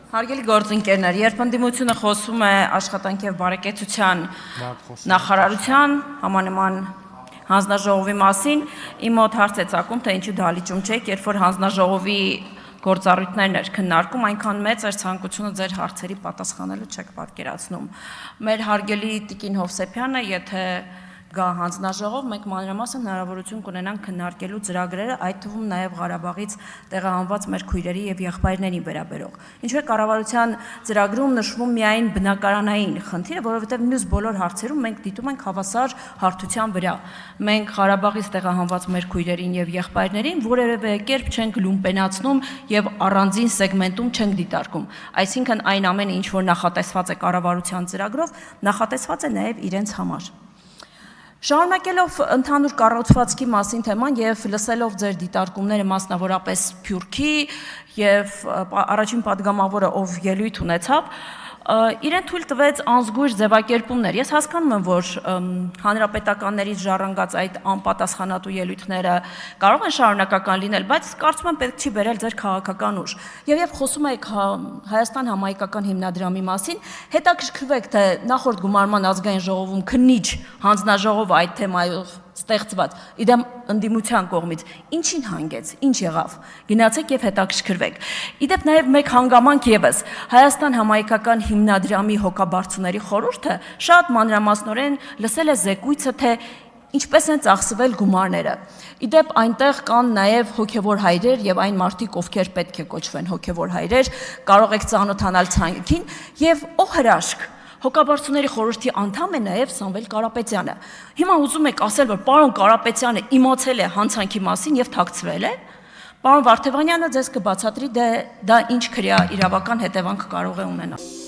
Հարգելի գործընկերներ, երբ ընդդիմությունը խոսում է աշխատանքի և բարեկեցության նախարարության համանման հանձնաժողովի մասին, իմ մոտ հարց է ծագում, թե ինչու դահլիճում չեք, երբ որ հանձնաժողովի գործառույթներն էր քննարկում, այնքան մեծ էր ցանկությունը ձեր հարցերի պատասխանելու չեք պատկերացնում։ Մեր հարգելի տիկին Հովսեփյանը, եթե գա հանձնաժողով, մենք մանրամասն հնարավորություն կունենանք քննարկելու ծրագրերը, այդ թվում նաև Ղարաբաղից տեղահանված մեր քույրերի եւ եղբայրներին վերաբերող։ Ինչու է կառավարության ծրագրում նշվում միայն բնակարանային խնդիրը, որովհետեւ մյուս բոլոր հարցերում մենք դիտում ենք հավասար հարթության վրա։ Մենք Ղարաբաղից տեղահանված մեր քույրերին եւ եղբայրներին որևէ կերպ չենք լումպենացնում եւ առանձին սեգմենտում չենք դիտարկում։ Այսինքն այն ամենը, ինչ որ նախատեսված է կառավարության ծրագրով, նախատեսված է նաև իրենց համար։ Շարունակելով ընդհանուր կառուցվածքի մասին թեման եւ լսելով ձեր դիտարկումները մասնավորապես Սփյուռքի եւ առաջին падգամավորը, ով ելույթ ունեցավ, իրեն թույլ տվեց անզգույշ ձևակերպումներ։ Ես հասկանում եմ, որ հանրապետականներից ժառանգած այդ անպատասխանատու ելույթները կարող են շարունակական լինել, բայց կարծում եմ պետք չի բերել ձեր քաղաքական ուժ։ Եվ երբ խոսում եք Հայաստան համահայկական հիմնադրամի մասին, հետաքրքրվեք, թե նախորդ գումարման ազգային ժողովում քննիչ հանձնաժողովը այդ թեմայով ստեղծված, իդեմ ընդդիմության կողմից, ինչին հանգեց, ինչ եղավ, գնացեք եւ հետաքրքրվեք։ Իդեպ նաեւ մեկ հանգամանք եւս, Հայաստան համահայկական հիմնադրամի հոգաբարձուների խորհուրդը շատ մանրամասնորեն լսել է զեկույցը, թե ինչպես են ծախսվել գումարները։ Իդեպ այնտեղ կան նաև հոգևոր հայրեր եւ այն մարդիկ, ովքեր պետք է կոչվեն հոգևոր հայրեր, կարող եք ծանոթանալ ցանկին եւ ո հրաշք Հոգաբարձուների խորհրդի անդամ է նաև Սամվել Կարապետյանը։ Հիմա ուզում եք ասել, որ պարոն Կարապետյանը իմացել է հանցանքի մասին եւ թաքցվել է։ Պարոն Վարդևանյանը ձեզ կբացատրի դա ինչ քրեա իրավական հետևանք կարող է ունենալ։